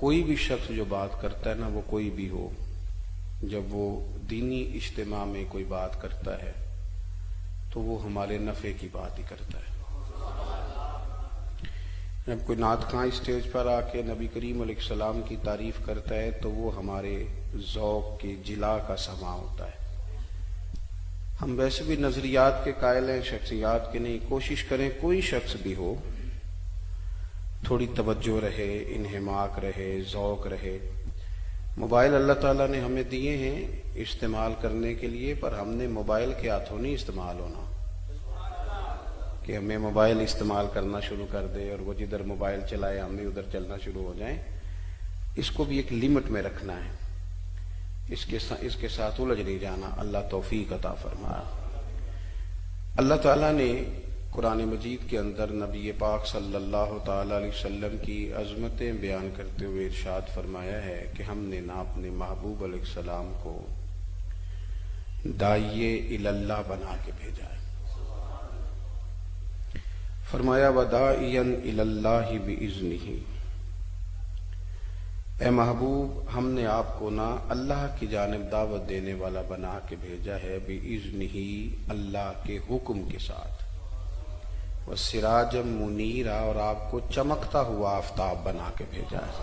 کوئی بھی شخص جو بات کرتا ہے نا، وہ کوئی بھی ہو، جب وہ دینی اجتماع میں کوئی بات کرتا ہے تو وہ ہمارے نفع کی بات ہی کرتا ہے۔ جب کوئی نعت خواں اسٹیج پر آ کے نبی کریم علیہ السلام کی تعریف کرتا ہے تو وہ ہمارے ذوق کے جلا کا سماع ہوتا ہے۔ ہم ویسے بھی نظریات کے قائل ہیں، شخصیات کے نہیں۔ کوشش کریں کوئی شخص بھی ہو، تھوڑی توجہ رہے، انہماک رہے، ذوق رہے۔ موبائل اللہ تعالیٰ نے ہمیں دیے ہیں استعمال کرنے کے لیے، پر ہم نے موبائل کے ہاتھوں نہیں استعمال ہونا کہ ہمیں موبائل استعمال کرنا شروع کر دے اور وہ جدھر موبائل چلائے ہم بھی ادھر چلنا شروع ہو جائیں۔ اس کو بھی ایک لمٹ میں رکھنا ہے، اس کے ساتھ الجھ نہیں جانا۔ اللہ توفیق عطا فرمائے۔ اللہ تعالیٰ نے قرآن مجید کے اندر نبی پاک صلی اللہ تعالی علیہ وسلم کی عظمتیں بیان کرتے ہوئے ارشاد فرمایا ہے کہ ہم نے نہ اپنے محبوب علیہ السلام کو داعیے الی اللہ بنا کے بھیجا ہے۔ فرمایا وَدَاعِيًا إِلَى اللَّهِ بِإِذْنِهِ، اے محبوب ہم نے آپ کو نہ اللہ کی جانب دعوت دینے والا بنا کے بھیجا ہے، بِإِذْنِهِ اللہ کے حکم کے ساتھ، وَسِرَاجًا مُنِيرًا اور آپ کو چمکتا ہوا آفتاب بنا کے بھیجا ہے۔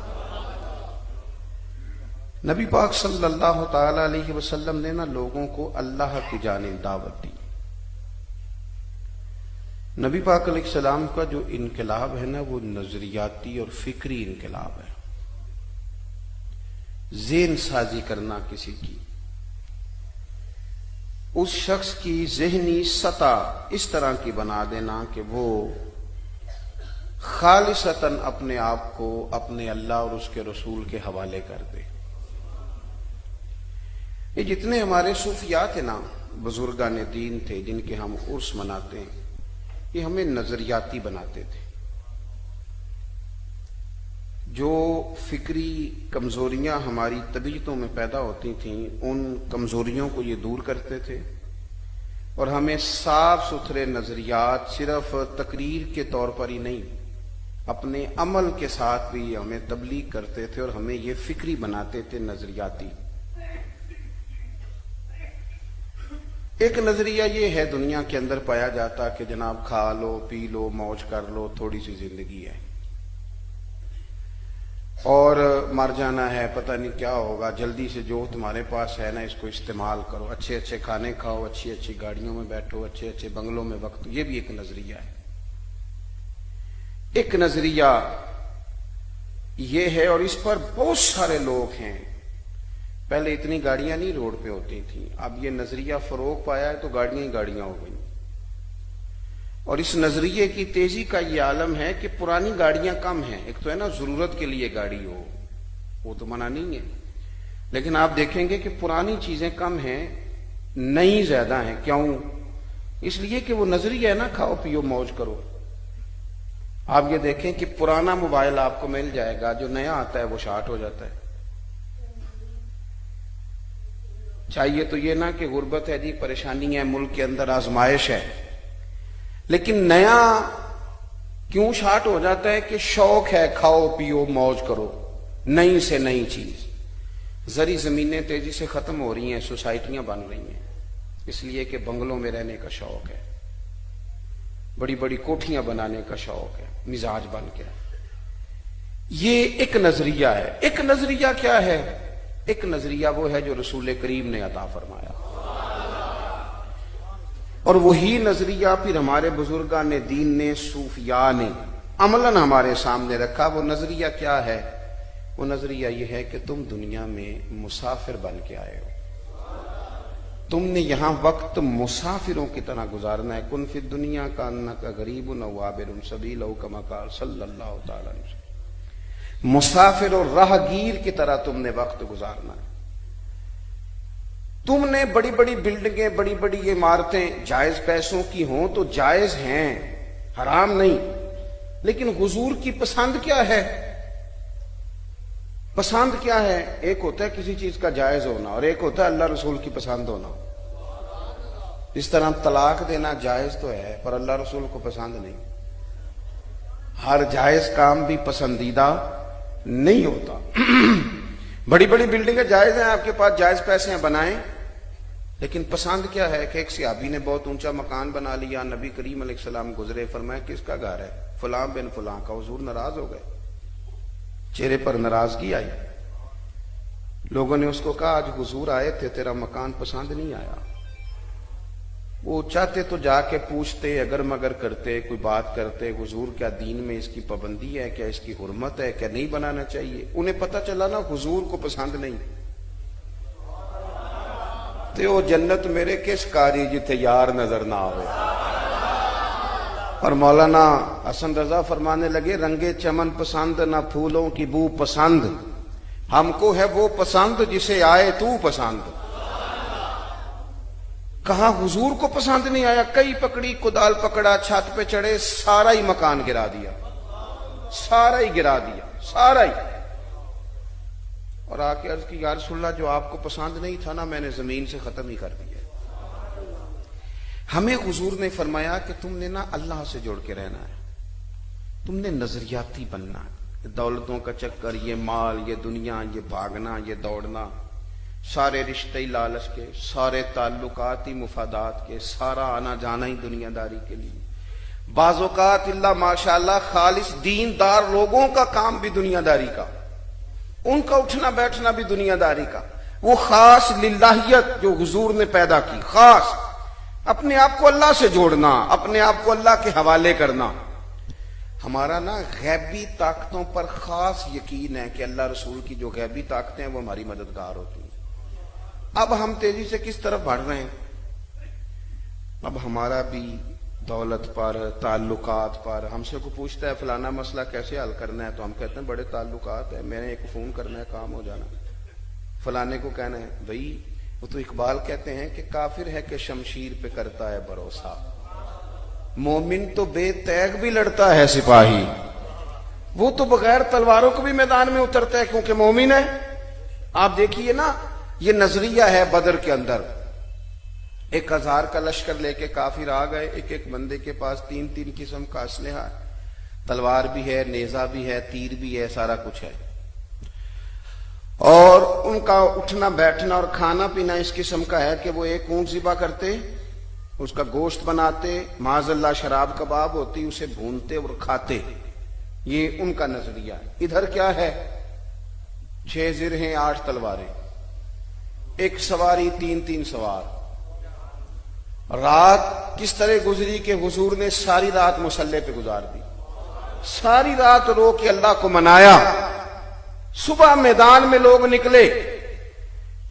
نبی پاک صلی اللہ تعالی علیہ وسلم نے نا لوگوں کو اللہ کی جانب دعوت دی۔ نبی پاک علیہ السلام کا جو انقلاب ہے نا وہ نظریاتی اور فکری انقلاب ہے۔ ذہن سازی کرنا کسی کی، اس شخص کی ذہنی سطح اس طرح کی بنا دینا کہ وہ خالصتاً اپنے آپ کو اپنے اللہ اور اس کے رسول کے حوالے کر دے۔ یہ جتنے ہمارے صوفیات ہیں نا، بزرگان دین تھے جن کے ہم عرس مناتے ہیں، یہ ہمیں نظریاتی بناتے تھے۔ جو فکری کمزوریاں ہماری طبیعتوں میں پیدا ہوتی تھیں ان کمزوریوں کو یہ دور کرتے تھے، اور ہمیں صاف ستھرے نظریات صرف تقریر کے طور پر ہی نہیں، اپنے عمل کے ساتھ بھی ہمیں تبلیغ کرتے تھے اور ہمیں یہ فکری بناتے تھے، نظریاتی۔ ایک نظریہ یہ ہے دنیا کے اندر پایا جاتا کہ جناب کھا لو پی لو موج کر لو، تھوڑی سی زندگی ہے اور مر جانا ہے، پتہ نہیں کیا ہوگا، جلدی سے جو تمہارے پاس ہے نا اس کو استعمال کرو، اچھے اچھے کھانے کھاؤ، اچھی اچھی گاڑیوں میں بیٹھو، اچھے اچھے بنگلوں میں وقت۔ یہ بھی ایک نظریہ ہے۔ ایک نظریہ یہ ہے، اور اس پر بہت سارے لوگ ہیں۔ پہلے اتنی گاڑیاں نہیں روڈ پہ ہوتی تھیں، اب یہ نظریہ فروغ پایا ہے تو گاڑیاں ہی گاڑیاں ہو گئیں، اور اس نظریے کی تیزی کا یہ عالم ہے کہ پرانی گاڑیاں کم ہیں۔ ایک تو ہے نا ضرورت کے لیے گاڑی ہو، وہ تو منع نہیں ہے، لیکن آپ دیکھیں گے کہ پرانی چیزیں کم ہیں، نئی زیادہ ہیں۔ کیوں؟ اس لیے کہ وہ نظریہ ہے نا کھاؤ پیو موج کرو۔ آپ یہ دیکھیں کہ پرانا موبائل آپ کو مل جائے گا، جو نیا آتا ہے وہ شارٹ ہو جاتا ہے۔ چاہیے تو یہ نہ کہ غربت ہے جی، پریشانی ہے ملک کے اندر، آزمائش ہے، لیکن نیا کیوں شارٹ ہو جاتا ہے؟ کہ شوق ہے، کھاؤ پیو موج کرو، نئی سے نئی چیز۔ زرعی زمینیں تیزی سے ختم ہو رہی ہیں، سوسائٹیاں بن رہی ہیں، اس لیے کہ بنگلوں میں رہنے کا شوق ہے، بڑی بڑی کوٹھیاں بنانے کا شوق ہے، مزاج بن گیا۔ یہ ایک نظریہ ہے۔ ایک نظریہ کیا ہے؟ ایک نظریہ وہ ہے جو رسول کریم نے عطا فرمایا، اور وہی نظریہ پھر ہمارے بزرگان دین نے، صوفیاء نے عملاً ہمارے سامنے رکھا۔ وہ نظریہ کیا ہے؟ وہ نظریہ یہ ہے کہ تم دنیا میں مسافر بن کے آئے ہو، تم نے یہاں وقت مسافروں کی طرح گزارنا ہے۔ کن فی الدنیا کانک غریب او عابر سبیل او کما قال صلی اللہ تعالی علیہ وسلم، مسافر اور راہ گیر کی طرح تم نے وقت گزارنا ہے۔ تم نے بڑی بڑی بلڈنگیں، بڑی بڑی عمارتیں جائز پیسوں کی ہوں تو جائز ہیں، حرام نہیں، لیکن حضور کی پسند کیا ہے؟ پسند کیا ہے؟ ایک ہوتا ہے کسی چیز کا جائز ہونا اور ایک ہوتا ہے اللہ رسول کی پسند ہونا۔ اس طرح طلاق دینا جائز تو ہے پر اللہ رسول کو پسند نہیں۔ ہر جائز کام بھی پسندیدہ نہیں ہوتا۔ بڑی بڑی بلڈنگیں جائز ہیں، آپ کے پاس جائز پیسے ہیں، بنائیں، لیکن پسند کیا ہے کہ ایک صحابی نے بہت اونچا مکان بنا لیا، نبی کریم علیہ السلام گزرے، فرمایا کس کا گھر ہے؟ فلاں بن فلاں کا۔ حضور ناراض ہو گئے، چہرے پر ناراضگی آئی۔ لوگوں نے اس کو کہا آج حضور آئے تھے، تیرا مکان پسند نہیں آیا۔ وہ چاہتے تو جا کے پوچھتے، اگر مگر کرتے، کوئی بات کرتے، حضور کیا دین میں اس کی پابندی ہے، کیا اس کی حرمت ہے، کیا نہیں بنانا چاہیے؟ انہیں پتہ چلا نا حضور کو پسند نہیں تے وہ جنت میرے کس کاری جتھے یار نظر نہ آوے۔ اور مولانا حسن رضا فرمانے لگے رنگے چمن پسند نہ پھولوں کی بو پسند، ہم کو ہے وہ پسند جسے آئے تو پسند۔ کہاں حضور کو پسند نہیں آیا، کئی پکڑی، کدال پکڑا، چھت پہ چڑھے، سارا ہی مکان گرا دیا، سارا ہی گرا دیا، سارا ہی۔ اور آ کے عرض کی یا رسول اللہ جو آپ کو پسند نہیں تھا نا، میں نے زمین سے ختم ہی کر دیا۔ ہمیں حضور نے فرمایا کہ تم نے نا اللہ سے جوڑ کے رہنا ہے، تم نے نظریاتی بننا ہے۔ دولتوں کا چکر، یہ مال، یہ دنیا، یہ بھاگنا، یہ دوڑنا، سارے رشتے لالچ کے، سارے تعلقات ہی مفادات کے، سارا آنا جانا ہی دنیا داری کے لیے۔ بعض اوقات اللہ ماشاءاللہ خالص دیندار لوگوں کا کام بھی دنیا داری کا، ان کا اٹھنا بیٹھنا بھی دنیا داری کا۔ وہ خاص للہیت جو حضور نے پیدا کی، خاص اپنے آپ کو اللہ سے جوڑنا، اپنے آپ کو اللہ کے حوالے کرنا۔ ہمارا نا غیبی طاقتوں پر خاص یقین ہے کہ اللہ رسول کی جو غیبی طاقتیں ہیں وہ ہماری مددگار ہوتی ہیں۔ اب ہم تیزی سے کس طرف بڑھ رہے ہیں؟ اب ہمارا بھی دولت پر، تعلقات پر، ہم سے کو پوچھتا ہے فلانا مسئلہ کیسے حل کرنا ہے، تو ہم کہتے ہیں بڑے تعلقات ہیں، میں نے ایک فون کرنا ہے، کام ہو جانا۔ فلانے کو کہنا ہے بھائی، وہ تو اقبال کہتے ہیں کہ کافر ہے کہ شمشیر پہ کرتا ہے بھروسہ، مومن تو بے تیغ بھی لڑتا ہے سپاہی، وہ تو بغیر تلواروں کو بھی میدان میں اترتا ہے کیونکہ مومن ہے۔ آپ دیکھیے نا، یہ نظریہ ہے بدر کے اندر، 1000 کا لشکر لے کے کافر آ گئے، ایک ایک بندے کے پاس 3 قسم کا اسلحہ ہے، تلوار بھی ہے، نیزہ بھی ہے، تیر بھی ہے، سارا کچھ ہے۔ اور ان کا اٹھنا بیٹھنا اور کھانا پینا اس قسم کا ہے کہ وہ ایک اونٹ ذبح کرتے، اس کا گوشت بناتے، معاذ اللہ شراب کباب ہوتی، اسے بھونتے اور کھاتے۔ یہ ان کا نظریہ ہے۔ ادھر کیا ہے؟ 6 زرہیں، 8 تلواریں، ایک سواری، 3 سوار۔ رات کس طرح گزری کہ حضور نے ساری رات مصلی پہ گزار دی، ساری رات رو کے اللہ کو منایا۔ صبح میدان میں لوگ نکلے،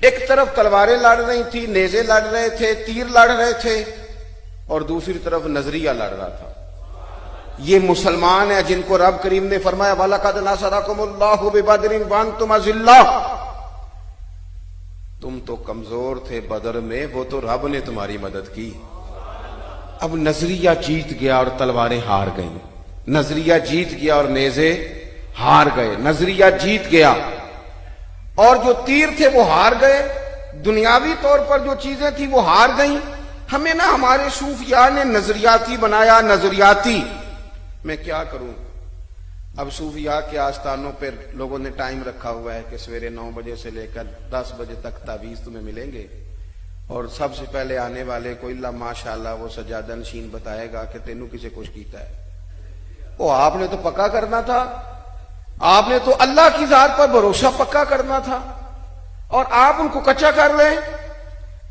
ایک طرف تلواریں لڑ رہی تھی، نیزے لڑ رہے تھے، تیر لڑ رہے تھے، اور دوسری طرف نظریہ لڑ رہا تھا۔ یہ مسلمان ہیں جن کو رب کریم نے فرمایا وَلَقَدْ نَصَرَكُمُ اللَّهُ بِبَدْرٍ وَأَنْتُمْ أَذِلَّةٌ، تم تو کمزور تھے بدر میں، وہ تو رب نے تمہاری مدد کی۔ اب نظریہ جیت گیا اور تلواریں ہار گئیں، نظریہ جیت گیا اور نیزے ہار گئے، نظریہ جیت گیا اور جو تیر تھے وہ ہار گئے، دنیاوی طور پر جو چیزیں تھی وہ ہار گئیں۔ ہمیں نا ہمارے صوفیاء نے نظریاتی بنایا، نظریاتی۔ میں کیا کروں؟ اب صوفیاء کے آستانوں پر لوگوں نے ٹائم رکھا ہوا ہے کہ سویرے 9 بجے سے لے کر 10 بجے تک تعویذ تمہیں ملیں گے، اور سب سے پہلے آنے والے کو اللہ ماشاءاللہ وہ سجادہ نشین بتائے گا کہ تینوں کسے کچھ کیتا ہے۔ وہ آپ نے تو پکا کرنا تھا، آپ نے تو اللہ کی ذات پر بھروسہ پکا کرنا تھا، اور آپ ان کو کچا کر رہے ہیں۔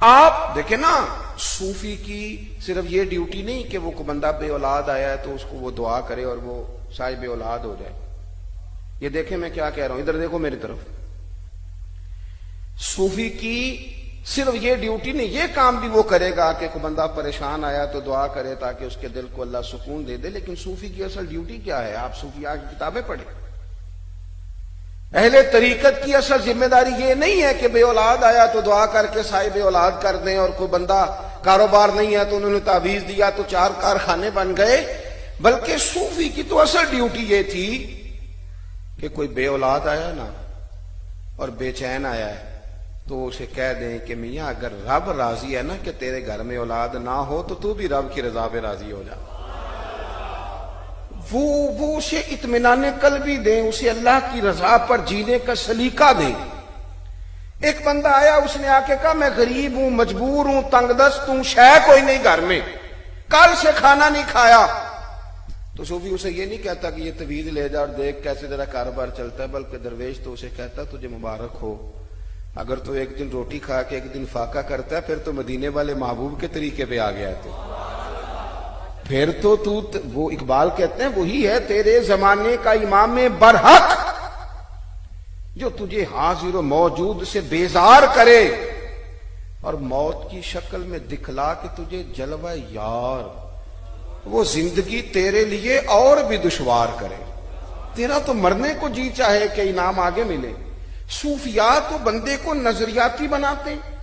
آپ دیکھیں نا، صوفی کی صرف یہ ڈیوٹی نہیں کہ وہ کو بندہ بے اولاد آیا ہے تو اس کو وہ دعا کرے اور وہ صاحب بے اولاد ہو جائے۔ یہ دیکھیں میں کیا کہہ رہا ہوں، ادھر دیکھو میری طرف۔ صوفی کی صرف یہ ڈیوٹی نہیں، یہ کام بھی وہ کرے گا کہ کوئی بندہ پریشان آیا تو دعا کرے تاکہ اس کے دل کو اللہ سکون دے دے، لیکن صوفی کی اصل ڈیوٹی کیا ہے؟ آپ صوفیاء کی کتابیں پڑھیں۔ اہل طریقت کی اصل ذمہ داری یہ نہیں ہے کہ بے اولاد آیا تو دعا کر کے صاحب بے اولاد کر دیں، اور کوئی بندہ کاروبار نہیں ہے تو انہوں نے تعویذ دیا تو 4 کارخانے بن گئے، بلکہ صوفی کی تو اصل ڈیوٹی یہ تھی کہ کوئی بے اولاد آیا نا اور بے چین آیا ہے تو اسے کہہ دیں کہ میاں اگر رب راضی ہے نا کہ تیرے گھر میں اولاد نہ ہو تو تو بھی رب کی رضا پہ راضی ہو جا۔ وہ اسے اطمینان قلبی دیں، اسے اللہ کی رضا پر جینے کا سلیقہ دیں۔ ایک بندہ آیا، اس نے آ کے کہا میں غریب ہوں، مجبور ہوں، تنگ دست ہوں، شے کوئی نہیں گھر میں، کل سے کھانا نہیں کھایا۔ تو صوفی اسے یہ نہیں کہتا کہ یہ تویز لے جا اور دیکھ کیسے تیرا کاروبار چلتا ہے، بلکہ درویش تو اسے کہتا تجھے مبارک ہو، اگر تو ایک دن روٹی کھا کے ایک دن فاقہ کرتا ہے پھر تو مدینے والے محبوب کے طریقے پہ آ گیا ہے، پھر تو وہ اقبال کہتے ہیں وہی ہے تیرے زمانے کا امام برحق جو تجھے حاضر و موجود سے بیزار کرے اور موت کی شکل میں دکھلا کے تجھے جلوہ یار، وہ زندگی تیرے لیے اور بھی دشوار کرے، تیرا تو مرنے کو جی چاہے کہ انعام آگے ملے۔ صوفیاء تو بندے کو نظریاتی بناتے ہیں،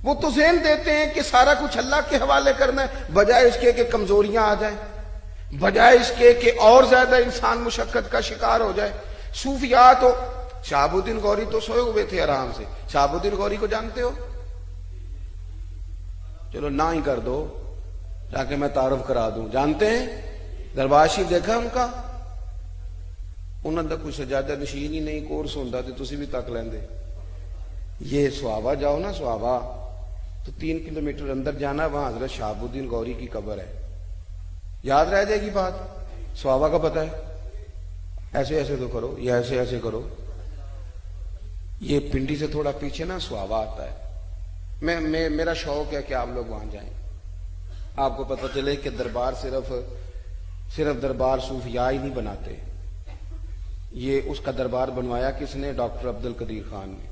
وہ تو ذہن دیتے ہیں کہ سارا کچھ اللہ کے حوالے کرنا ہے، بجائے اس کے کہ کمزوریاں آ جائیں، بجائے اس کے کہ اور زیادہ انسان مشقت کا شکار ہو جائے۔ صوفیاء تو شہاب الدین غوری تو سوئے ہوئے تھے آرام سے، شہاب الدین غوری کو جانتے ہو؟ چلو نہ ہی کر دو تاکہ میں تعارف کرا دوں، جانتے ہیں؟ دربار شریف دیکھا ان کا؟ انہوں نے کوئی سجادہ نشین ہی نہیں، کورس ہوتا تو تسی بھی تک لیندے۔ یہ سوابا جاؤ نا، سوابا تو 3 کلومیٹر اندر جانا، وہاں حضرت شہاب الدین غوری کی قبر ہے، یاد رہ جائے گی بات۔ سوابا کا پتہ ہے؟ ایسے ایسے تو کرو، یا ایسے ایسے کرو، یہ پنڈی سے تھوڑا پیچھے نا سوابا آتا ہے۔ میرا شوق ہے کہ آپ لوگ وہاں جائیں، آپ کو پتہ چلے کہ دربار صرف دربار صوفیاء ہی نہیں بناتے، یہ اس کا دربار بنوایا کس نے؟ ڈاکٹر عبد القدیر خان نے،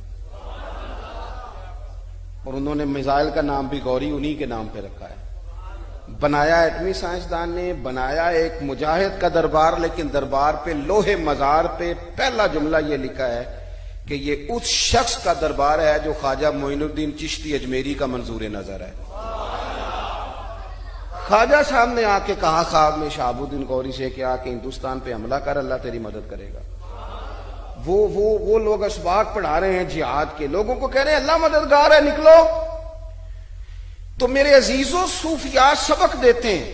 اور انہوں نے میزائل کا نام بھی غوری انہی کے نام پہ رکھا ہے۔ بنایا ایٹمی سائنسدان نے، بنایا ایک مجاہد کا دربار، لیکن دربار پہ لوہے مزار پہ پہلا جملہ یہ لکھا ہے کہ یہ اس شخص کا دربار ہے جو خواجہ معین الدین چشتی اجمیری کا منظور نظر ہے۔ خواجہ صاحب نے آ کے کہا خواب میں شہاب الدین غوری سے کہ آ کے ہندوستان پہ حملہ کر، اللہ تیری مدد کرے گا۔ وہ لوگ اسباق پڑھا رہے ہیں جہاد کے، لوگوں کو کہہ رہے ہیں اللہ مددگار ہے، نکلو۔ تو میرے عزیزوں صوفیاء سبق دیتے ہیں،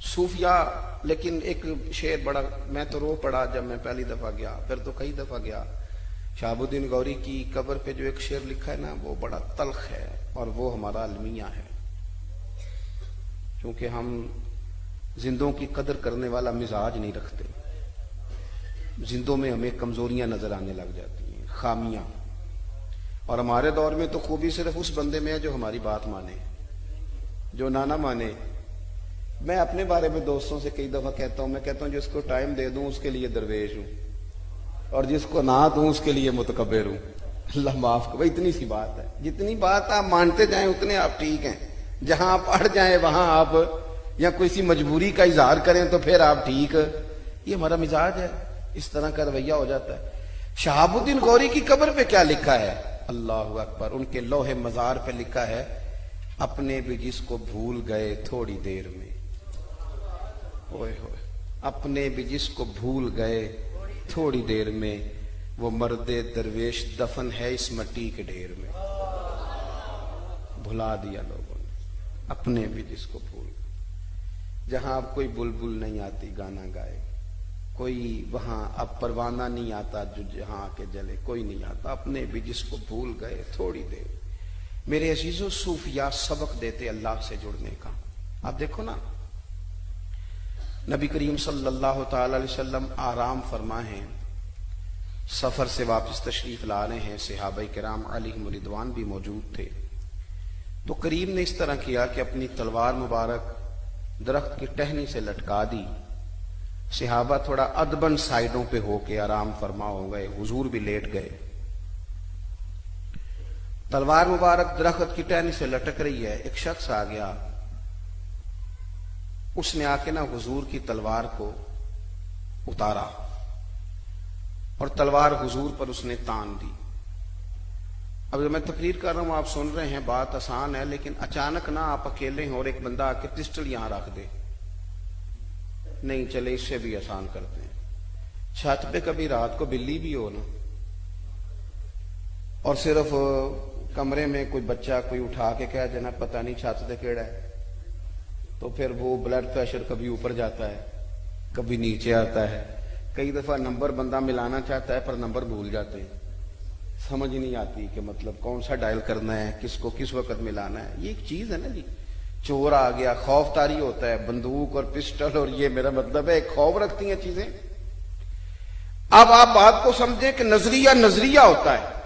صوفیاء۔ لیکن ایک شعر بڑا، میں تو رو پڑا جب میں پہلی دفعہ گیا، پھر تو کئی دفعہ گیا۔ شہاب الدین غوری کی قبر پہ جو ایک شعر لکھا ہے نا، وہ بڑا تلخ ہے، اور وہ ہمارا المیہ ہے، کیونکہ ہم زندوں کی قدر کرنے والا مزاج نہیں رکھتے، زندوں میں ہمیں کمزوریاں نظر آنے لگ جاتی ہیں، خامیاں، اور ہمارے دور میں تو خوبی صرف اس بندے میں ہے جو ہماری بات مانے، جو نہ مانے۔ میں اپنے بارے میں دوستوں سے کئی دفعہ کہتا ہوں، میں کہتا ہوں جس کو ٹائم دے دوں اس کے لیے درویش ہوں، اور جس کو نہ دوں اس کے لیے متکبر ہوں۔ اللہ معاف کرے، اتنی سی بات ہے، جتنی بات آپ مانتے جائیں اتنے آپ ٹھیک ہیں، جہاں آپ اڑ جائیں وہاں آپ یا کوئی سی مجبوری کا اظہار کریں تو پھر آپ ٹھیک، یہ ہمارا مزاج ہے، اس طرح کا رویہ ہو جاتا ہے۔ شہاب الدین غوری کی قبر پہ کیا لکھا ہے؟ اللہ اکبر، ان کے لوح مزار پہ لکھا ہے اپنے بھی جس کو بھول گئے تھوڑی دیر میں، اوئے ہوئے، اپنے بھی جس کو بھول گئے تھوڑی دیر میں، وہ مرد درویش دفن ہے اس مٹی کے ڈھیر میں۔ بھلا دیا لوگوں نے، اپنے بھی جس کو بھول گئے۔ جہاں اب کوئی بلبل نہیں آتی گانا گائے، کوئی وہاں اب پروانہ نہیں آتا جو جہاں کے جلے، کوئی نہیں آتا، اپنے بھی جس کو بھول گئے تھوڑی دیر۔ میرے عزیزوں صوفیاء سبق دیتے اللہ سے جڑنے کا۔ آپ دیکھو نا، نبی کریم صلی اللہ تعالی علیہ وسلم آرام فرما ہیں، سفر سے واپس تشریف لا رہے ہیں، صحابہ کرام علیہم رضوان بھی موجود تھے، تو کریم نے اس طرح کیا کہ اپنی تلوار مبارک درخت کی ٹہنی سے لٹکا دی۔ صحابہ تھوڑا ادبن سائیڈوں پہ ہو کے آرام فرما ہو گئے، حضور بھی لیٹ گئے۔ تلوار مبارک درخت کی ٹہنی سے لٹک رہی ہے، ایک شخص آ گیا، اس نے آ کے نا حضور کی تلوار کو اتارا اور تلوار حضور پر اس نے تان دی۔ اب میں تقریر کر رہا ہوں، آپ سن رہے ہیں، بات آسان ہے، لیکن اچانک نہ آپ اکیلے ہیں اور ایک بندہ آ کے پسٹل یہاں رکھ دے، نہیں چلے اس سے بھی آسان کرتے ہیں۔ چھت پہ کبھی رات کو بلی بھی ہو نا، اور صرف کمرے میں کوئی بچہ کوئی اٹھا کے کہہ دینا پتہ نہیں چھت سے کیڑا ہے، تو پھر وہ بلڈ پریشر کبھی اوپر جاتا ہے، کبھی نیچے آتا ہے. کئی دفعہ نمبر بندہ ملانا چاہتا ہے پر نمبر بھول جاتے ہیں, سمجھ نہیں آتی کہ مطلب کون سا ڈائل کرنا ہے, کس کو کس وقت ملانا ہے. یہ ایک چیز ہے نا جی, چور آ گیا, خوف طاری ہوتا ہے, بندوق اور پسٹل, اور یہ میرا مطلب ہے ایک خوف رکھتی ہیں چیزیں. اب آپ بات کو سمجھیں کہ نظریہ ہوتا ہے.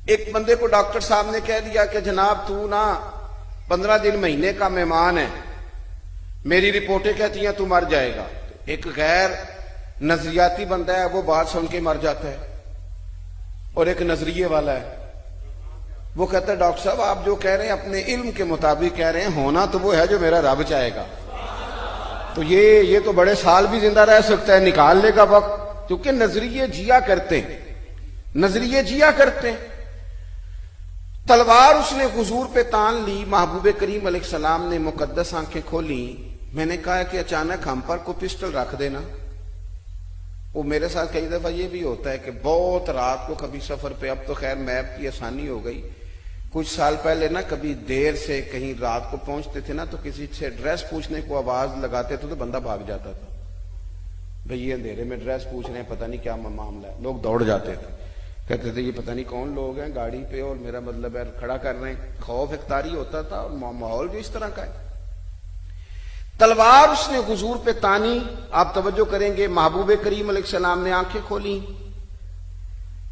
ایک بندے کو ڈاکٹر صاحب نے کہہ دیا کہ جناب تو نا 15 دن مہینے کا مہمان ہے, میری رپورٹیں کہتی ہیں تو مر جائے گا. ایک غیر نظریاتی بندہ ہے, وہ بات سن کے مر جاتا ہے, اور ایک نظریے والا ہے, وہ کہتا ہے ڈاکٹر صاحب آپ جو کہہ رہے ہیں اپنے علم کے مطابق کہہ رہے ہیں, ہونا تو وہ ہے جو میرا رب چاہے گا. تو یہ تو بڑے سال بھی زندہ رہ سکتا ہے, نکال لے گا وقت, کیونکہ نظریے جیا کرتے ہیں. تلوار اس نے حضور پہ تان لی, محبوب کریم علیہ السلام نے مقدس آنکھیں کھولی. میں نے کہا کہ اچانک ہم پر کو پسٹل رکھ دینا. وہ میرے ساتھ کئی دفعہ یہ بھی ہوتا ہے کہ بہت رات کو کبھی سفر پہ, اب تو خیر میپ کی آسانی ہو گئی, کچھ سال پہلے نا کبھی دیر سے کہیں رات کو پہنچتے تھے نا, تو کسی سے ایڈریس پوچھنے کو آواز لگاتے تھے تو بندہ بھاگ جاتا تھا. بھئی یہ اندھیرے میں ایڈریس پوچھ رہے ہیں, پتہ نہیں کیا معاملہ ہے. لوگ دوڑ جاتے تھے, کہتے تھے یہ پتہ نہیں کون لوگ ہیں گاڑی پہ, اور میرا مطلب ہے کھڑا کر رہے ہیں. خوف اختیاری ہوتا تھا, اور ماحول بھی اس طرح کا ہے. تلوار اس نے حضور پہ تانی. آپ توجہ کریں گے, محبوب کریم علیہ السلام نے آنکھیں کھولی.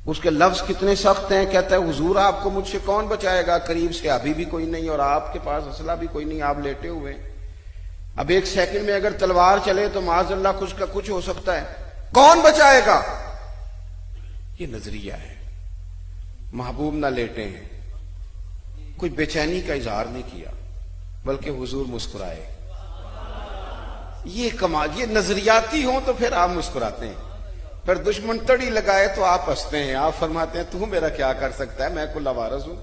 اس کے لفظ کتنے سخت ہیں. کہتا ہے حضور آپ کو مجھ سے کون بچائے گا, قریب سے ابھی بھی کوئی نہیں, اور آپ کے پاس اسلحہ بھی کوئی نہیں, آپ لیٹے ہوئے. اب ایک سیکنڈ میں اگر تلوار چلے تو معاذ اللہ کچھ کا کچھ ہو سکتا ہے, کون بچائے گا. یہ نظریہ ہے. محبوب نہ لیٹے ہیں, کوئی بے چینی کا اظہار نہیں کیا, بلکہ حضور مسکرائے. یہ کمال, یہ نظریاتی ہوں تو پھر آپ مسکراتے ہیں, پھر دشمن تڑی لگائے تو آپ ہنستے ہیں. آپ فرماتے ہیں تو میرا کیا کر سکتا ہے, میں کوئی لوارث ہوں,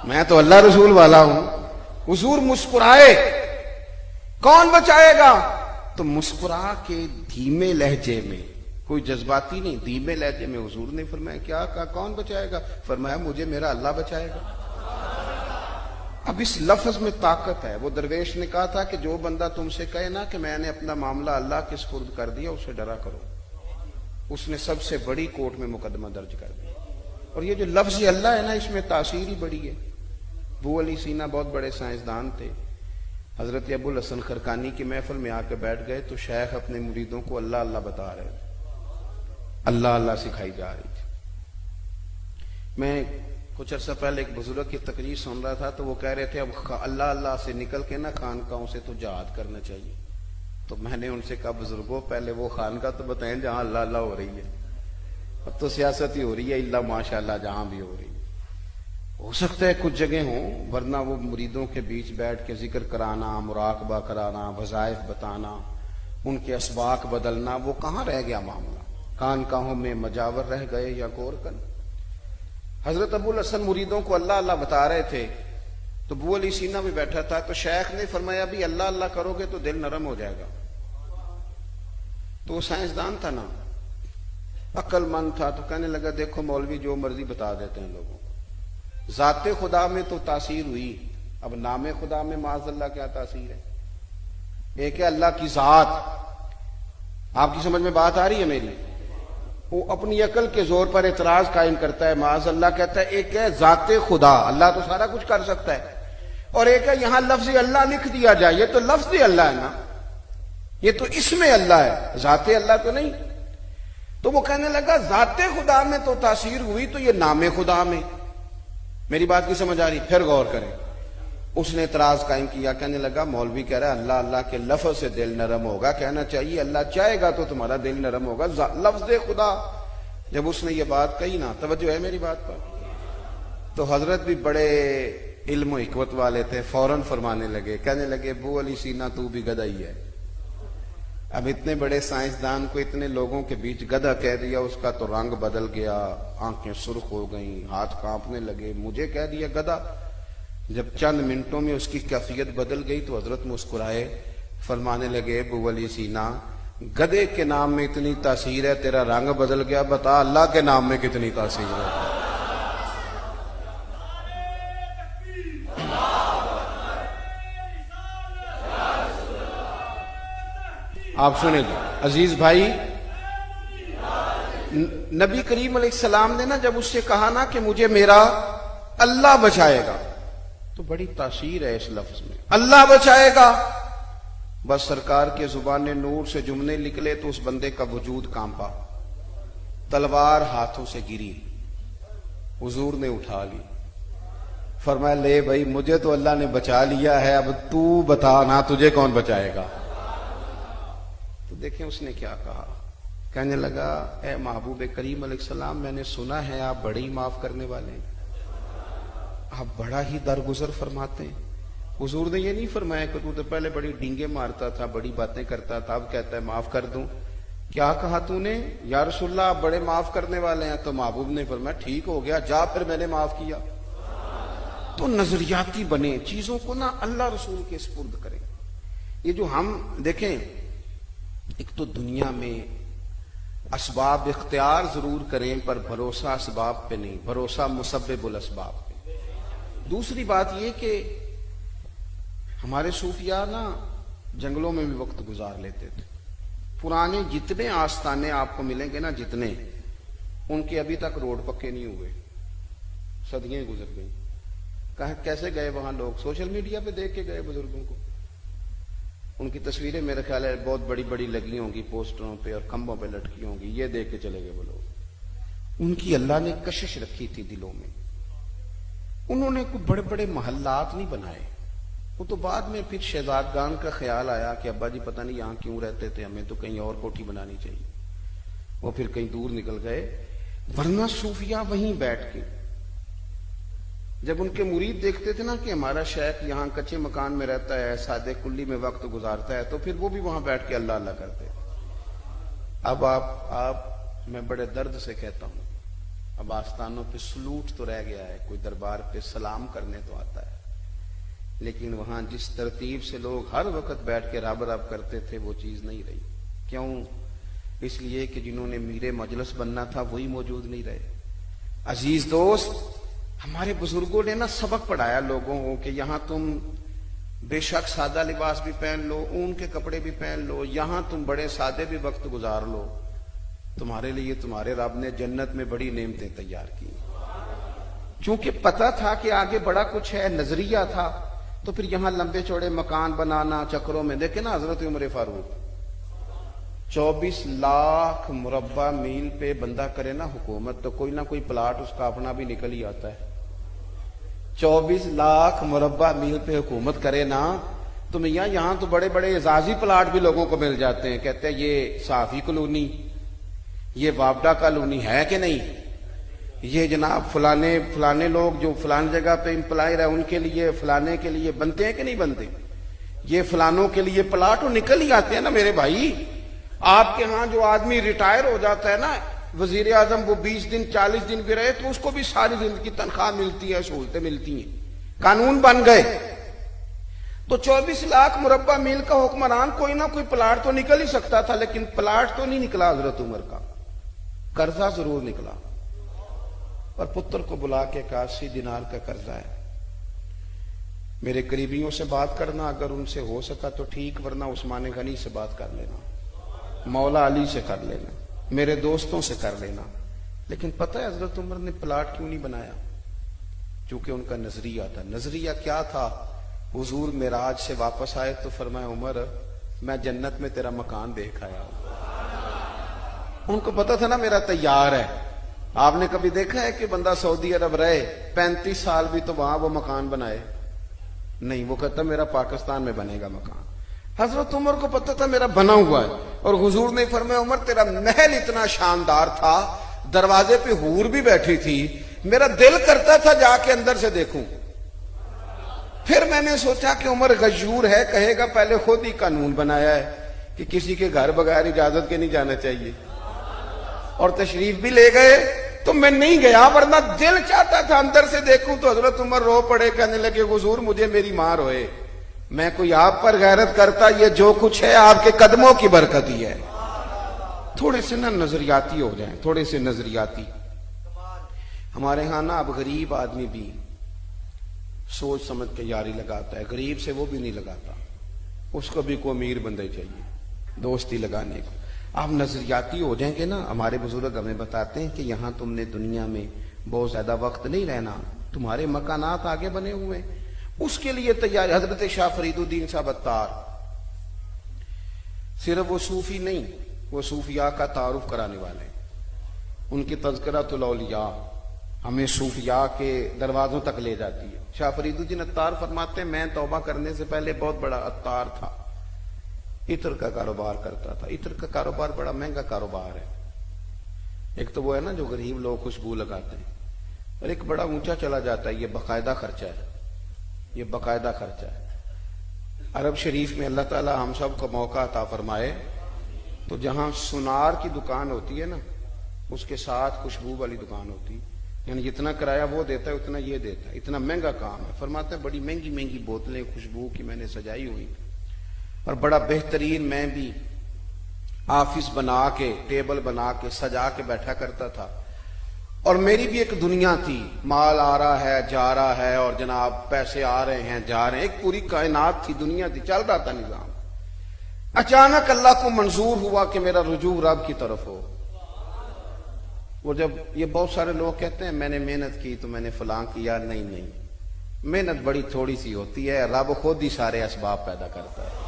میں تو اللہ رسول والا ہوں. حضور مسکرائے, کون بچائے گا. تو مسکرا کے دھیمے لہجے میں, کوئی جذباتی نہیں, دھیمے لہجے میں حضور نے فرمایا کیا کہا, کون بچائے گا. فرمایا مجھے میرا اللہ بچائے گا. اب اس لفظ میں طاقت ہے. وہ درویش نے کہا تھا کہ جو بندہ تم سے کہے نا کہ میں نے اپنا معاملہ اللہ کے سپرد کر دیا, اسے ڈرا کرو. اس نے سب سے بڑی کورٹ میں مقدمہ درج کر دیا. اور یہ جو لفظ اللہ ہے نا, اس میں تاثیر ہی بڑی ہے. ابو علی سینا بہت بڑے سائنسدان تھے. حضرت ابو الحسن خرقانی کی محفل میں آ کے بیٹھ گئے تو شیخ اپنے مریدوں کو اللہ اللہ بتا رہے تھے, اللہ اللہ سکھائی جا رہی تھی. میں کچھ عرصہ پہلے ایک بزرگ کی تقریر سن رہا تھا, تو وہ کہہ رہے تھے اب اللہ اللہ سے نکل کے نا خانقاہوں سے تو جہاد کرنا چاہیے. تو میں نے ان سے کہا بزرگوں پہلے وہ خانقاہ تو بتائیں جہاں اللہ اللہ ہو رہی ہے. اب تو سیاست ہی ہو رہی ہے, اللہ ماشاء اللہ جہاں بھی ہو رہی ہے. ہو سکتا ہے کچھ جگہ ہوں, ورنہ وہ مریدوں کے بیچ بیٹھ کے ذکر کرانا, مراقبہ کرانا, وظائف بتانا, ان کے اسباق بدلنا, وہ کہاں رہ گیا معاملہ. خانقاہوں میں مجاور رہ گئے یا گورکن. حضرت ابو الحسن مریدوں کو اللہ اللہ بتا رہے تھے, تو ابو علی سینا بھی بیٹھا تھا. تو شیخ نے فرمایا بھی اللہ اللہ کرو گے تو دل نرم ہو جائے گا. تو وہ سائنسدان تھا نا, عقل مند تھا, تو کہنے لگا دیکھو مولوی جو مرضی بتا دیتے ہیں لوگوں کو, ذات خدا میں تو تاثیر ہوئی, اب نام خدا میں معاذ اللہ کیا تاثیر ہے. ایک ہے اللہ کی ذات, آپ کی سمجھ میں بات آ رہی ہے میری. وہ اپنی عقل کے زور پر اعتراض قائم کرتا ہے, معاذ اللہ کہتا ہے ایک ہے ذات خدا, اللہ تو سارا کچھ کر سکتا ہے, اور ایک ہے یہاں لفظ اللہ لکھ دیا جائے, یہ تو لفظ اللہ ہے نا, یہ تو اسم اللہ ہے, ذات اللہ تو نہیں. تو وہ کہنے لگا ذات خدا میں تو تاثیر ہوئی, تو یہ نام خدا میں. میری بات کی سمجھ آ رہی, پھر غور کریں. اس نے اعتراض قائم کیا, کہنے لگا مولوی کہہ رہا ہے اللہ اللہ کے لفظ سے دل نرم ہوگا, کہنا چاہیے اللہ چاہے گا تو تمہارا دل نرم ہوگا, لفظ خدا. جب اس نے یہ بات کہی نا, توجہ ہے میری بات پر, تو حضرت بھی بڑے علم و حکمت والے تھے, فوراً فرمانے لگے, کہنے لگے ابو علی سینا تو بھی گدھا ہی ہے. اب اتنے بڑے سائنسدان کو اتنے لوگوں کے بیچ گدھا کہہ دیا, اس کا تو رنگ بدل گیا, آنکھیں سرخ ہو گئیں, ہاتھ کانپنے لگے. مجھے کہہ دیا گدھا. جب چند منٹوں میں اس کی کیفیت بدل گئی تو حضرت مسکرائے, فرمانے لگے ابو علی سینا گدھے کے نام میں اتنی تاثیر ہے, تیرا رنگ بدل گیا, بتا اللہ کے نام میں کتنی تاثیر ہے. آپ سنیں گے عزیز بھائی، نبی کریم علیہ السلام نے نا جب اس سے کہا نا کہ مجھے میرا اللہ بچائے گا، تو بڑی تاثیر ہے اس لفظ میں، اللہ بچائے گا۔ بس سرکار کے زبان نور سے جملے نکلے تو اس بندے کا وجود کانپا، تلوار ہاتھوں سے گری، حضور نے اٹھا لی، فرمایا لے بھائی مجھے تو اللہ نے بچا لیا ہے، اب تو بتا نا تجھے کون بچائے گا۔ تو دیکھیں اس نے کیا کہا، کہنے لگا اے محبوب کریم علیہ السلام، میں نے سنا ہے آپ بڑے ہی معاف کرنے والے ہیں، آپ بڑا ہی درگزر فرماتے ہیں۔ حضور نے یہ نہیں فرمایا کہ تو پہلے بڑی ڈینگے مارتا تھا، بڑی باتیں کرتا تھا، اب کہتا ہے معاف کر دوں۔ کیا کہا تو نے؟ یا رسول اللہ آپ بڑے معاف کرنے والے ہیں۔ تو محبوب نے فرمایا ٹھیک ہو گیا، جا پھر میں نے معاف کیا۔ تو نظریاتی بنے، چیزوں کو نا اللہ رسول کے سپرد کریں۔ یہ جو ہم دیکھیں، ایک تو دنیا میں اسباب اختیار ضرور کریں پر بھروسہ اسباب پہ نہیں، بھروسہ مسبب الاسباب پہ۔ دوسری بات یہ کہ ہمارے صوفیاء نا جنگلوں میں بھی وقت گزار لیتے تھے۔ پرانے جتنے آستانے آپ کو ملیں گے نا، جتنے، ان کے ابھی تک روڈ پکے نہیں ہوئے، صدیاں گزر گئیں۔ کیسے گئے وہاں لوگ؟ سوشل میڈیا پہ دیکھ کے گئے بزرگوں کو، ان کی تصویریں میرے خیال ہے بہت بڑی بڑی لگی ہوں گی پوسٹروں پہ اور کھمبوں پہ لٹکی ہوں گی، یہ دیکھ کے چلے گئے وہ لوگ۔ ان کی اللہ نے کشش رکھی تھی دلوں میں، انہوں نے کوئی بڑے بڑے محلات نہیں بنائے۔ وہ تو بعد میں پھر شہزادگان کا خیال آیا کہ ابا جی پتہ نہیں یہاں کیوں رہتے تھے، ہمیں تو کہیں اور کوٹھی بنانی چاہیے، وہ پھر کہیں دور نکل گئے۔ ورنہ صوفیاء وہیں بیٹھ کے جب ان کے مرید دیکھتے تھے نا کہ ہمارا شیخ یہاں کچے مکان میں رہتا ہے، سادے کلی میں وقت گزارتا ہے، تو پھر وہ بھی وہاں بیٹھ کے اللہ اللہ کرتے۔ اب آپ میں بڑے درد سے کہتا ہوں، اب آستانوں پہ سلوٹ تو رہ گیا ہے، کوئی دربار پہ سلام کرنے تو آتا ہے، لیکن وہاں جس ترتیب سے لوگ ہر وقت بیٹھ کے رب رب کرتے تھے وہ چیز نہیں رہی۔ کیوں؟ اس لیے کہ جنہوں نے میر مجلس بننا تھا وہی موجود نہیں رہے۔ عزیز دوست، ہمارے بزرگوں نے نا سبق پڑھایا لوگوں کو کہ یہاں تم بے شک سادہ لباس بھی پہن لو، اون کے کپڑے بھی پہن لو، یہاں تم بڑے سادے بھی وقت گزار لو، تمہارے لیے تمہارے رب نے جنت میں بڑی نعمتیں تیار کی۔ چونکہ پتا تھا کہ آگے بڑا کچھ ہے، نظریہ تھا، تو پھر یہاں لمبے چوڑے مکان بنانا چکروں میں۔ دیکھیں نا حضرت عمر فاروق 24 لاکھ مربع میل پہ بندہ کرے نا حکومت، تو کوئی نہ کوئی پلاٹ اس کا اپنا بھی نکل ہی آتا ہے۔ 24 لاکھ مربع میل پہ حکومت کرے نا تو میاں یہاں تو بڑے بڑے اعزازی پلاٹ بھی لوگوں کو مل جاتے ہیں۔ کہتے ہیں یہ صحافی کالونی، یہ وابڈا کالونی ہے کہ نہیں، یہ جناب فلانے لوگ جو فلان جگہ پہ امپلائر ہے ان کے لیے فلانے کے لیے بنتے ہیں کہ نہیں بنتے، یہ فلانوں کے لیے پلاٹ نکل ہی آتے ہیں نا میرے بھائی۔ آپ کے ہاں جو آدمی ریٹائر ہو جاتا ہے نا وزیر اعظم، وہ 20 دن 40 دن بھی رہے تو اس کو بھی ساری زندگی تنخواہ ملتی ہے، سہولتیں ملتی ہیں، قانون بن گئے۔ تو 24 لاکھ مربع میل کا حکمران کوئی نہ کوئی پلاٹ تو نکل ہی سکتا تھا، لیکن پلاٹ تو نہیں نکلا حضرت عمر کا، قرضہ ضرور نکلا۔ اور پتر کو بلا کے کہا 80 دینار کا قرضہ ہے، میرے قریبیوں سے بات کرنا، اگر ان سے ہو سکا تو ٹھیک، ورنہ عثمان غنی سے بات کر لینا، مولا علی سے کر لینا، میرے دوستوں سے کر لینا۔ لیکن پتہ ہے حضرت عمر نے پلاٹ کیوں نہیں بنایا؟ چونکہ ان کا نظریہ تھا۔ نظریہ کیا تھا؟ حضور معراج سے واپس آئے تو فرمایا عمر میں جنت میں تیرا مکان دیکھ آیا ہوں۔ ان کو پتہ تھا نا میرا تیار ہے۔ آپ نے کبھی دیکھا ہے کہ بندہ سعودی عرب رہے 35 سال بھی تو وہاں وہ مکان بنائے؟ نہیں، وہ کہتا میرا پاکستان میں بنے گا مکان۔ حضرت عمر کو پتہ تھا میرا بنا ہوا ہے، اور حضور نے فرمایا عمر تیرا محل اتنا شاندار تھا، دروازے پہ حور بھی بیٹھی تھی، میرا دل کرتا تھا جا کے اندر سے دیکھوں۔ پھر میں نے سوچا کہ عمر غیور ہے، کہے گا پہلے خود ہی قانون بنایا ہے کہ کسی کے گھر بغیر اجازت کے نہیں جانا چاہیے، اور تشریف بھی لے گئے تو میں نہیں گیا، ورنہ دل چاہتا تھا اندر سے دیکھوں۔ تو حضرت عمر رو پڑے، کہنے لگے حضور مجھے میری ماں روئے، میں کوئی آپ پر غیرت کرتا، یہ جو کچھ ہے آپ کے قدموں کی برکت ہی ہے۔ تھوڑے سے نا نظریاتی ہو جائیں، تھوڑے سے نظریاتی۔ ہمارے ہاں نا اب غریب آدمی بھی سوچ سمجھ کے یاری لگاتا ہے، غریب سے وہ بھی نہیں لگاتا، اس کو بھی کوئی امیر بندے چاہیے۔ دوستی لگانے کو. آپ نظریاتی ہو جائیں گے نا. ہمارے بزرگ ہمیں بتاتے ہیں کہ یہاں تم نے دنیا میں بہت زیادہ وقت نہیں رہنا, تمہارے مکانات آگے بنے ہوئے ہیں, اس کے لیے تیاری. حضرت شاہ فرید الدین صاحب عطار صرف وہ صوفی نہیں, وہ صوفیاء کا تعارف کرانے والے ہیں. ان کی تذکرۃ الاولیاء ہمیں صوفیاء کے دروازوں تک لے جاتی ہے. شاہ فرید الدین عطار فرماتے ہیں میں توبہ کرنے سے پہلے بہت بڑا عطار تھا, عطر کا کاروبار کرتا تھا. عطر کا کاروبار بڑا مہنگا کاروبار ہے. ایک تو وہ ہے نا جو غریب لوگ خوشبو لگاتے ہیں, اور ایک بڑا اونچا چلا جاتا ہے. یہ باقاعدہ خرچہ ہے, یہ باقاعدہ خرچہ ہے. عرب شریف میں اللہ تعالی ہم سب کو موقع عطا فرمائے تو جہاں سنار کی دکان ہوتی ہے نا, اس کے ساتھ خوشبو والی دکان ہوتی ہے. یعنی جتنا کرایہ وہ دیتا ہے اتنا یہ دیتا ہے. اتنا مہنگا کام ہے. فرماتے ہیں بڑی مہنگی مہنگی بوتلیں خوشبو کی میں نے سجائی ہوئی, اور بڑا بہترین میں بھی آفس بنا کے ٹیبل بنا کے سجا کے بیٹھا کرتا تھا. اور میری بھی ایک دنیا تھی, مال آ رہا ہے جا رہا ہے, اور جناب پیسے آ رہے ہیں جا رہے ہیں, ایک پوری کائنات تھی, دنیا تھی, چل رہا تھا نظام. اچانک اللہ کو منظور ہوا کہ میرا رجوع رب کی طرف ہو. وہ جب یہ بہت سارے لوگ کہتے ہیں میں نے محنت کی تو میں نے فلاں کیا, نہیں نہیں, محنت بڑی تھوڑی سی ہوتی ہے, رب خود ہی سارے اسباب پیدا کرتا ہے.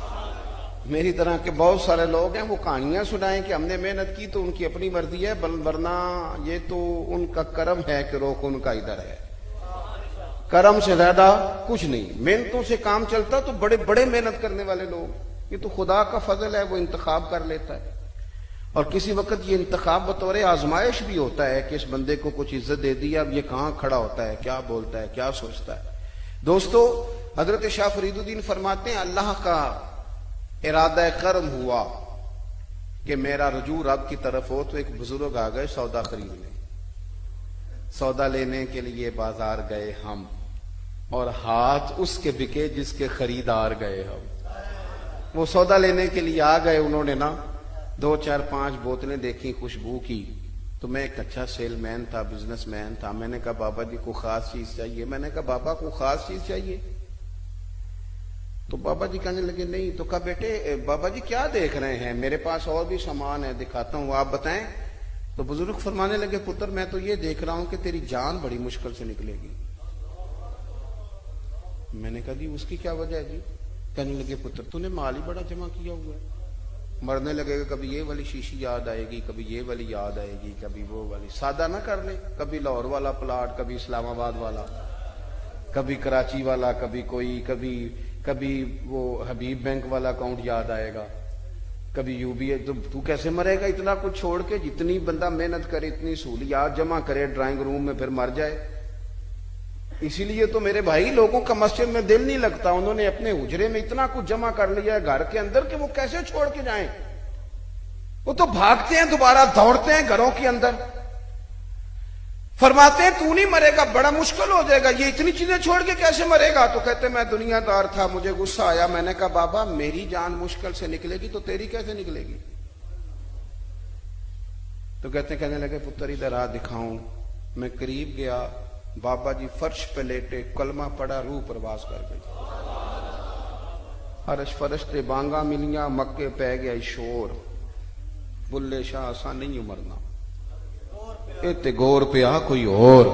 میری طرح کے بہت سارے لوگ ہیں وہ کہانیاں سنائیں کہ ہم نے محنت کی تو ان کی اپنی مرضی ہے, ورنہ یہ تو ان کا کرم ہے کہ روک ان کا ادھر ہے. کرم سے زیادہ کچھ نہیں. محنتوں سے کام چلتا تو بڑے بڑے محنت کرنے والے لوگ, یہ تو خدا کا فضل ہے, وہ انتخاب کر لیتا ہے. اور کسی وقت یہ انتخاب بطور آزمائش بھی ہوتا ہے کہ اس بندے کو کچھ عزت دے دی, اب یہ کہاں کھڑا ہوتا ہے, کیا بولتا ہے, کیا سوچتا ہے. دوستو, حضرت شاہ فرید الدین فرماتے ہیں اللہ کا ارادہ کرم ہوا کہ میرا رجوع رب کی طرف ہو تو ایک بزرگ آ گئے سودا خریدنے. سودا لینے کے لیے بازار گئے ہم, اور ہاتھ اس کے بکے جس کے خریدار گئے ہم. وہ سودا لینے کے لیے آ گئے, انہوں نے نا 2 4 5 بوتلیں دیکھی خوشبو کی. تو میں ایک اچھا سیل مین تھا, بزنس مین تھا. میں نے کہا بابا جی کو خاص چیز چاہیے. میں نے کہا بابا کو خاص چیز چاہیے؟ تو بابا جی کہنے لگے نہیں. تو کہا بیٹے بابا جی کیا دیکھ رہے ہیں, میرے پاس اور بھی سامان ہے دکھاتا ہوں, آپ بتائیں. تو بزرگ فرمانے لگے پتر میں تو یہ دیکھ رہا ہوں کہ تیری جان بڑی مشکل سے نکلے گی. میں نے کہا جی اس کی کیا وجہ ہے جی؟ کہنے لگے پتر تو نے مال ہی بڑا جمع کیا ہوا ہے. مرنے لگے گا کبھی یہ والی شیشی یاد آئے گی, کبھی یہ والی یاد آئے گی, کبھی وہ والی. سادہ نہ کر لے, کبھی لاہور والا پلاٹ, کبھی اسلام آباد والا, کبھی کراچی والا, کبھی کوئی, کبھی وہ حبیب بینک والا اکاؤنٹ یاد آئے گا, کبھی یو بی اے. تو کیسے مرے گا اتنا کچھ چھوڑ کے؟ جتنی بندہ محنت کرے, اتنی سہولیات جمع کرے ڈرائنگ روم میں, پھر مر جائے. اسی لیے تو میرے بھائی لوگوں کا مسجد میں دل نہیں لگتا. انہوں نے اپنے حجرے میں اتنا کچھ جمع کر لیا ہے گھر کے اندر کہ وہ کیسے چھوڑ کے جائیں. وہ تو بھاگتے ہیں, دوبارہ دوڑتے ہیں گھروں کے اندر. فرماتے ہیں تو نہیں مرے گا, بڑا مشکل ہو جائے گا, یہ اتنی چیزیں چھوڑ کے کیسے مرے گا؟ تو کہتے میں دنیا دار تھا, مجھے غصہ آیا. میں نے کہا بابا میری جان مشکل سے نکلے گی تو تیری کیسے نکلے گی؟ تو کہنے لگے پتر ادھر آ دکھاؤں. میں قریب گیا, بابا جی فرش پہ لیٹے, کلمہ پڑا, روح پرواز کر گئی. عرش فرشتے بانگا ملیاں, مکے پہ گیا شور. بلے شاہ آسان نہیں مرنا, تے گور پہ آ کوئی اور.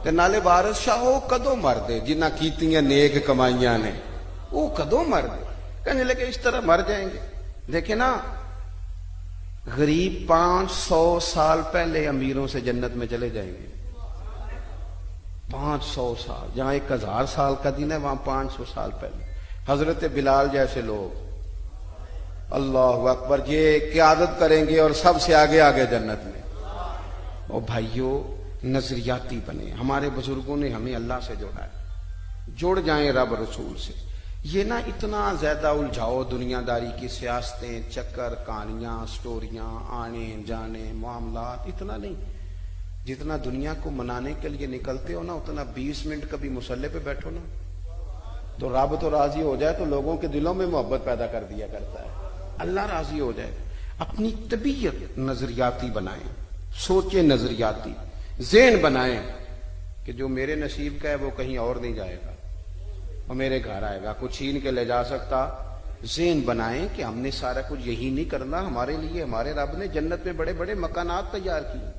تے نالے وارث شاہ وہ کدو مر دے جنہ کیتیاں نیک کمائیاں نے, وہ کدو مر دے. کہنے لگے اس طرح مر جائیں گے. دیکھیں نا, غریب 500 سال پہلے امیروں سے جنت میں چلے جائیں گے. 500 سال, جہاں 1000 سال کا دن ہے وہاں 500 سال پہلے. حضرت بلال جیسے لوگ اللہ اکبر یہ قیادت کریں گے اور سب سے آگے آگے جنت میں. اور بھائیوں نظریاتی بنے. ہمارے بزرگوں نے ہمیں اللہ سے جوڑا ہے, جڑ جائیں رب رسول سے. یہ نہ اتنا زیادہ الجھاؤ دنیا داری کی سیاستیں, چکر, کہانیاں, سٹوریاں, آنے جانے, معاملات, اتنا نہیں. جتنا دنیا کو منانے کے لیے نکلتے ہو نا, اتنا 20 منٹ کبھی مصلے پہ بیٹھو نا تو رب تو راضی ہو جائے تو لوگوں کے دلوں میں محبت پیدا کر دیا کرتا ہے. اللہ راضی ہو جائے. اپنی طبیعت نظریاتی بنائیں, سوچیں نظریاتی, ذہن بنائیں کہ جو میرے نصیب کا ہے وہ کہیں اور نہیں جائے گا, وہ میرے گھر آئے گا. کچھ چھین کے لے جا سکتا ذہن بنائیں کہ ہم نے سارا کچھ یہی نہیں کرنا. ہمارے لیے ہمارے رب نے جنت میں بڑے بڑے مکانات تیار کیے,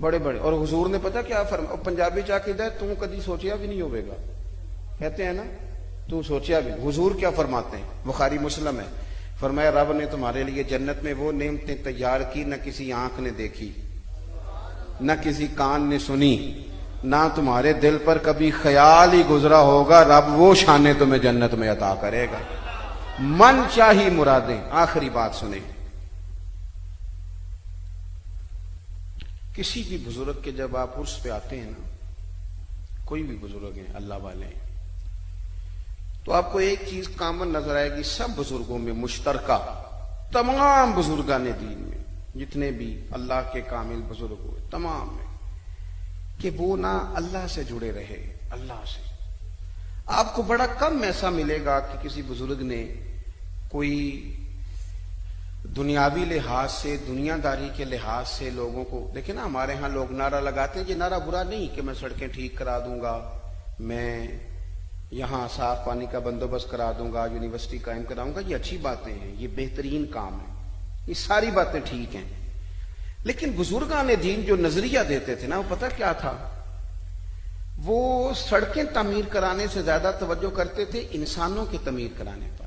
بڑے بڑے. اور حضور نے پتہ کیا فرمایا, پنجابی چاقیدہ ہے, تو کدی سوچیا بھی نہیں ہوئے گا, کہتے ہیں نا تو سوچیا بھی. حضور کیا فرماتے ہیں, بخاری مسلم ہے, فرمایا رب نے تمہارے لیے جنت میں وہ نعمتیں تیار کی نہ کسی آنکھ نے دیکھی, نہ کسی کان نے سنی, نہ تمہارے دل پر کبھی خیال ہی گزرا ہوگا. رب وہ شانیں تمہیں جنت میں عطا کرے گا, من چاہی مرادیں. آخری بات سنیں, کسی بھی بزرگ کے جب آپ عرس پہ آتے ہیں نا, کوئی بھی بزرگ ہیں اللہ والے ہیں, تو آپ کو ایک چیز کامن نظر آئے گی سب بزرگوں میں مشترکہ, تمام بزرگان دین میں جتنے بھی اللہ کے کامل بزرگ ہوئے تمام میں, کہ وہ نہ اللہ سے جڑے رہے. اللہ سے آپ کو بڑا کم ایسا ملے گا کہ کسی بزرگ نے کوئی دنیاوی لحاظ سے, دنیا داری کے لحاظ سے لوگوں کو دیکھیں نا. ہمارے ہاں لوگ نعرہ لگاتے ہیں, یہ نعرہ برا نہیں کہ میں سڑکیں ٹھیک کرا دوں گا, میں یہاں صاف پانی کا بندوبست کرا دوں گا, یونیورسٹی قائم کراؤں گا, یہ اچھی باتیں ہیں, یہ بہترین کام ہے, یہ ساری باتیں ٹھیک ہیں. لیکن بزرگان دین جو نظریہ دیتے تھے نا, وہ پتہ کیا تھا, وہ سڑکیں تعمیر کرانے سے زیادہ توجہ کرتے تھے انسانوں کی تعمیر کرانے پر.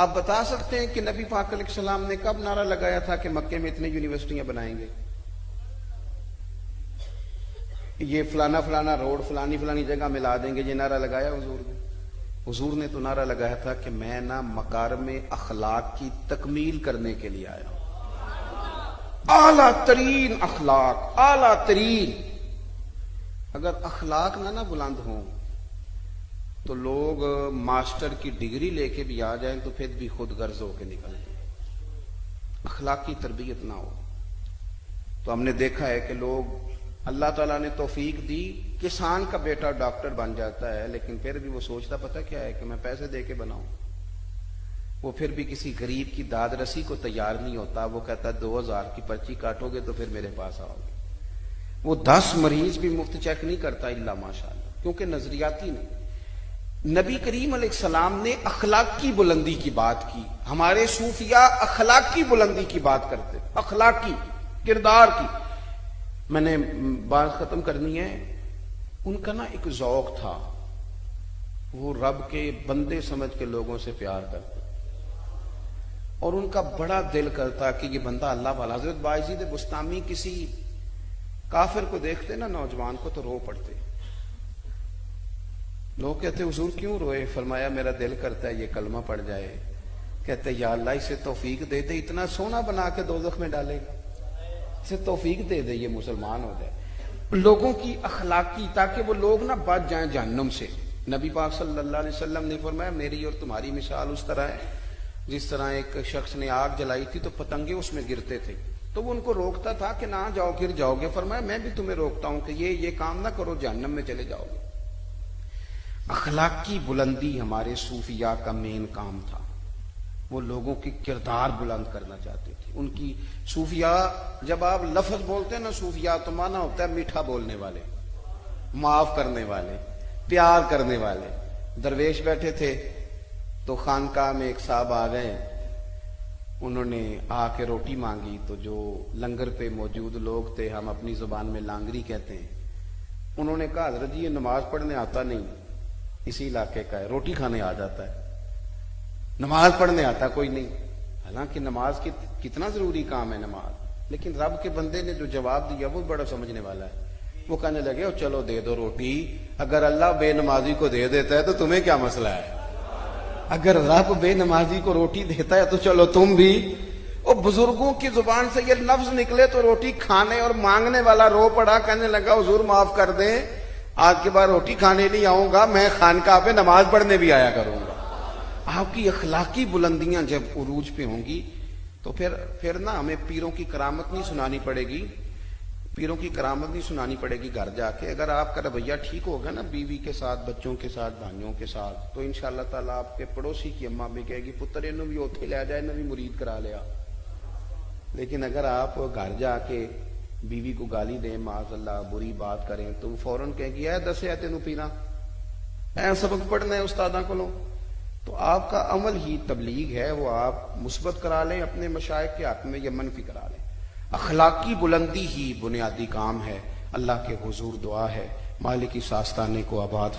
آپ بتا سکتے ہیں کہ نبی پاک علیہ السلام نے کب نعرہ لگایا تھا کہ مکے میں اتنی یونیورسٹیاں بنائیں گے, یہ فلانا فلانا روڈ فلانی فلانی جگہ ملا دیں گے, یہ نعرہ لگایا حضور نے؟ حضور نے تو نعرہ لگایا تھا کہ میں نا مکارم اخلاق کی تکمیل کرنے کے لیے آیا ہوں. اعلیٰ ترین اخلاق, اعلیٰ ترین. اگر اخلاق نہ بلند ہوں تو لوگ ماسٹر کی ڈگری لے کے بھی آ جائیں تو پھر بھی خود غرض ہو کے نکل جائیں. اخلاقی تربیت نہ ہو تو ہم نے دیکھا ہے کہ لوگ, اللہ تعالیٰ نے توفیق دی, کسان کا بیٹا ڈاکٹر بن جاتا ہے, لیکن پھر بھی وہ سوچتا پتہ کیا ہے کہ میں پیسے دے کے بناؤں. وہ پھر بھی کسی غریب کی داد رسی کو تیار نہیں ہوتا. وہ کہتا 2000 کی پرچی کاٹو گے تو پھر میرے پاس آؤ گے. وہ 10 مریض بھی مفت چیک نہیں کرتا الا ماشاءاللہ, کیونکہ نظریاتی نہیں. نبی کریم علیہ السلام نے اخلاقی بلندی کی بات کی. ہمارے صوفیاء اخلاقی بلندی کی بات کرتے, اخلاقی کردار کی. میں نے بات ختم کرنی ہے. ان کا نا ایک ذوق تھا, وہ رب کے بندے سمجھ کے لوگوں سے پیار کرتے, اور ان کا بڑا دل کرتا کہ یہ بندہ اللہ والا. حضرت باعزید بستامی کسی کافر کو دیکھتے نا, نوجوان کو, تو رو پڑتے. لوگ کہتے حضور کیوں روئے؟ فرمایا میرا دل کرتا ہے یہ کلمہ پڑھ جائے. کہتے یا اللہ اسے توفیق دے دے, اتنا سونا بنا کے دوزخ میں ڈالے گا, اسے توفیق دے دے یہ مسلمان ہو جائے. لوگوں کی اخلاقی, تاکہ وہ لوگ نہ بچ جائیں جہنم سے. نبی پاک صلی اللہ علیہ وسلم نے فرمایا میری اور تمہاری مثال اس طرح ہے جس طرح ایک شخص نے آگ جلائی تھی تو پتنگے اس میں گرتے تھے, تو وہ ان کو روکتا تھا کہ نہ جاؤ گر جاؤ گے. فرمایا میں بھی تمہیں روکتا ہوں کہ یہ کام نہ کرو, جہنم میں چلے جاؤ گے. اخلاقی بلندی ہمارے صوفیاء کا مین کام تھا. وہ لوگوں کی کردار بلند کرنا چاہتے تھے. ان کی صوفیاء, جب آپ لفظ بولتے ہیں نا صوفیاء, تو معنی ہوتا ہے میٹھا بولنے والے, معاف کرنے والے, پیار کرنے والے. درویش بیٹھے تھے تو خانقاہ میں ایک صاحب آ گئے, انہوں نے آ کے روٹی مانگی. تو جو لنگر پہ موجود لوگ تھے, ہم اپنی زبان میں لانگری کہتے ہیں, انہوں نے کہا حضرت جی یہ نماز پڑھنے آتا نہیں, اسی علاقے کا ہے, روٹی کھانے آ جاتا ہے, نماز پڑھنے آتا کوئی نہیں. حالانکہ نماز کتنا ضروری کام ہے نماز. لیکن رب کے بندے نے جو جواب دیا وہ بڑا سمجھنے والا ہے. وہ کہنے لگے چلو دے دو روٹی, اگر اللہ بے نمازی کو دے دیتا ہے تو تمہیں کیا مسئلہ ہے, اگر رب بے نمازی کو روٹی دیتا ہے تو چلو تم بھی. اور بزرگوں کی زبان سے یہ لفظ نکلے تو روٹی کھانے اور مانگنے والا رو پڑا, کہنے لگا حضور معاف کر دیں, آج کے بعد روٹی کھانے نہیں آؤں گا, میں خانقاہ پہ نماز پڑھنے بھی آیا کروں گا. آپ کی اخلاقی بلندیاں جب عروج پہ ہوں گی تو پھر نا ہمیں پیروں کی کرامت نہیں سنانی پڑے گی, پیروں کی کرامت نہیں سنانی پڑے گی گھر جا کے. اگر آپ کا رویہ ٹھیک ہوگا نا بیوی کے ساتھ, بچوں کے ساتھ, بھائیوں کے ساتھ, تو انشاءاللہ تعالیٰ آپ کے پڑوسی کی اماں بھی کہے گی پتر انہوں بھی اوتھے لے جائے, انہوں بھی مرید کرا لیا. لیکن اگر آپ گھر جا کے بیوی کو گالی دیں, معاذ اللہ بری بات کریں, تو فوراً کہیں گی اے دسیا تینوں پینا, اے سبق پڑھنا ہے استاداں کو. تو آپ کا عمل ہی تبلیغ ہے، وہ آپ مثبت کرا لیں اپنے مشائخ کے ہاتھ میں یا منفی کرا لیں۔ اخلاقی بلندی ہی بنیادی کام ہے۔ اللہ کے حضور دعا ہے مالک اس آستانے کو آباد